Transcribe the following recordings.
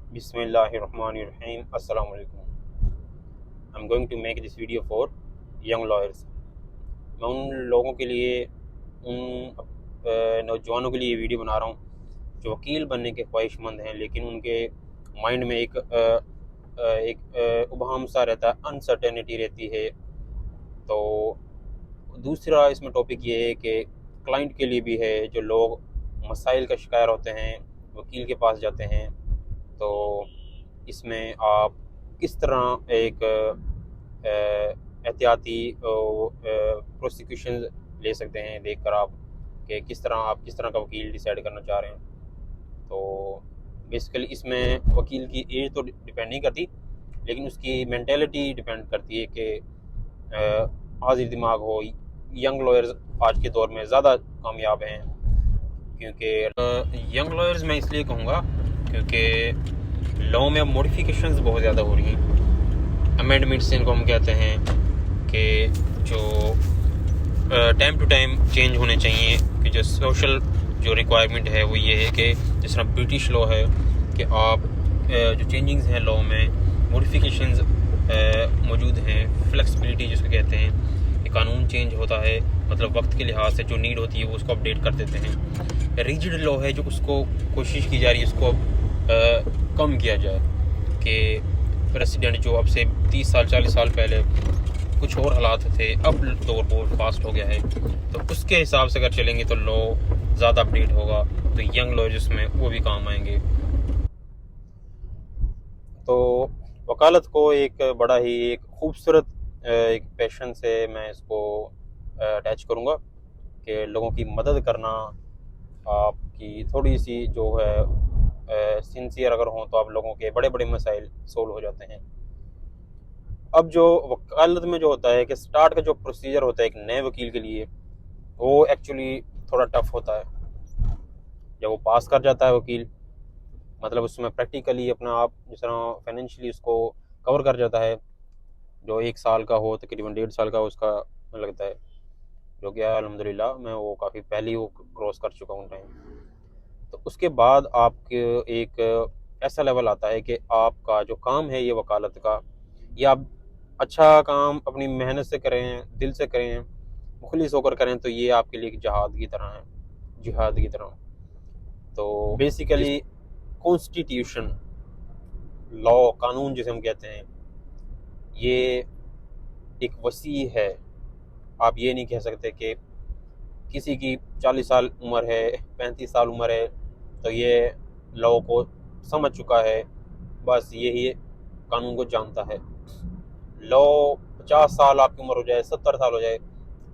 Bismillahirrahmanirrahim. Assalamu alaikum. I'm going to make this video for young lawyers. मैं उन लोगों के लिए उन नौजवानों के लिए वीडियो बना रहा हूँ जो वकील बनने के ख्वाहिशमंद हैं, लेकिन उनके माइंड में एक उबहम सा रहता है, अनसर्टेनिटी रहती है। तो दूसरा इसमें टॉपिक ये है कि क्लाइंट के लिए भी है, जो लोग मसाइल का शिकार होते हैं, वकील के पास जाते हैं। तो इसमें आप किस तरह एक एहतियाती प्रोसिक्यूशन ले सकते हैं, देखकर आप कि किस तरह का वकील डिसाइड करना चाह रहे हैं। तो बेसिकली इसमें वकील की एज तो डिपेंड नहीं करती, लेकिन उसकी मेंटेलिटी डिपेंड करती है कि हाजिर दिमाग हो। यंग लॉयर्स आज के दौर में ज़्यादा कामयाब हैं, क्योंकि यंग लॉयर्स मैं इसलिए कहूँगा क्योंकि लॉ में अब मॉडिफिकेशंस बहुत ज़्यादा हो रही हैं। अमेंडमेंट्स इनको हम कहते हैं कि जो टाइम टू टाइम चेंज होने चाहिए, कि जो सोशल जो रिक्वायरमेंट है वो ये है कि जिस तरह ब्रिटिश लॉ है कि आप जो चेंजिंग्स हैं लॉ में, मॉडिफिकेशंस मौजूद हैं, फ्लेक्सिबिलिटी जिसको कहते हैं कि कानून चेंज होता है, मतलब वक्त के लिहाज से जो नीड होती है वो उसको अपडेट कर देते हैं। रिजिड लॉ है जो उसको कोशिश की जा रही है उसको कम किया जाए, कि प्रेसिडेंट जो अब से 30 साल 40 साल पहले कुछ और हालात थे, अब दौर बहुत फास्ट हो गया है। तो उसके हिसाब से अगर चलेंगे तो लॉ ज़्यादा अपडेट होगा, तो यंग लॉ जिसमें वो भी काम आएंगे। तो वकालत को एक बड़ा ही एक खूबसूरत एक पैशन से मैं इसको अटैच करूँगा कि लोगों की मदद करना। आपकी थोड़ी सी जो है सिंसियर अगर हों तो आप लोगों के बड़े बड़े मसाइल सोल्व हो जाते हैं। अब जो वकालत में जो होता है कि स्टार्ट का जो प्रोसीजर होता है एक नए वकील के लिए, वो एक्चुअली थोड़ा टफ होता है। जब वो पास कर जाता है वकील, मतलब उसमें प्रैक्टिकली अपना आप जिस तरह फाइनेंशियली उसको कवर कर जाता है, जो 1 साल का हो तकरीबन 1.5 साल का उसका लगता है, जो कि अल्हम्दुलिल्लाह मैं वो काफ़ी पहले ही वो क्रॉस कर चुका हूँ टाइम। तो उसके बाद आपके एक ऐसा लेवल आता है कि आपका जो काम है ये वकालत का, ये आप अच्छा काम अपनी मेहनत से करें, दिल से करें, मुखलिस होकर करें, तो ये आपके लिए एक जहाद की तरह है, जिहाद की तरह। तो बेसिकली कॉन्स्टिट्यूशन लॉ, कानून जिसे हम कहते हैं, ये एक वसी है। आप ये नहीं कह सकते कि किसी की 40 साल उम्र है, 35 साल उम्र है, तो ये लॉ को समझ चुका है, बस यही कानून को जानता है। लॉ 50 साल आपकी उम्र हो जाए, 70 साल हो जाए,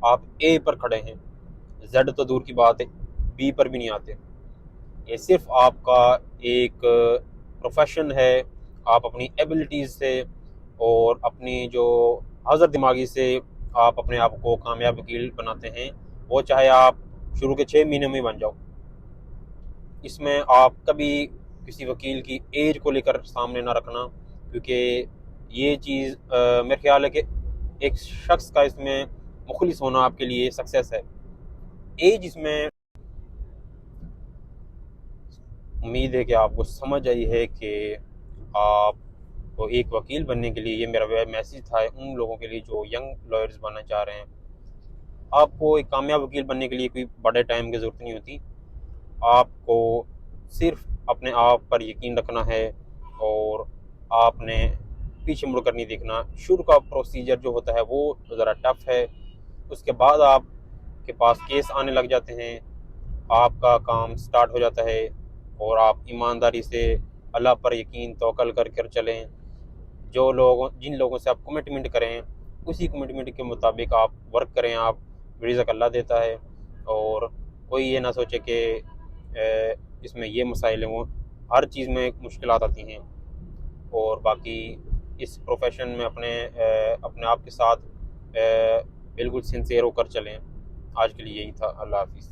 आप ए पर खड़े हैं, जेड तो दूर की बात है, बी पर भी नहीं आते। ये सिर्फ आपका एक प्रोफेशन है। आप अपनी एबिलिटीज़ से और अपनी जो हाज़िर दिमागी से आप अपने आप को कामयाब वकील बनाते हैं, वो चाहे आप शुरू के 6 महीने में बन जाओ। इसमें आप कभी किसी वकील की एज को लेकर सामने ना रखना, क्योंकि ये चीज़ मेरे ख्याल है कि एक शख्स का इसमें मुखलिस होना आपके लिए सक्सेस है। एज इसमें उम्मीद है कि आपको समझ आई है कि आप तो एक वकील बनने के लिए, ये मेरा मैसेज था उन लोगों के लिए जो यंग लॉयर्स बनना चाह रहे हैं। आपको एक कामयाब वकील बनने के लिए कोई बड़े टाइम की ज़रूरत नहीं होती। आपको सिर्फ अपने आप पर यकीन रखना है और आपने पीछे मुड़ कर नहीं देखना। शुरू का प्रोसीजर जो होता है वो ज़रा टफ है, उसके बाद आपके पास केस आने लग जाते हैं, आपका काम स्टार्ट हो जाता है, और आप ईमानदारी से अल्लाह पर यकीन तवक्कल कर कर चलें। जिन लोगों से आप कमिटमेंट करें, उसी कमिटमेंट के मुताबिक आप वर्क करें, आप रिज़्क़ अल्लाह देता है। और कोई ये ना सोचे कि इसमें ये मसाइल हैं, वो हर चीज़ में मुश्किलात आती हैं। और बाकी इस प्रोफेशन में अपने आप के साथ बिल्कुल सिंसियर होकर चलें। आज के लिए यही था। अल्लाह हाफ़िज़।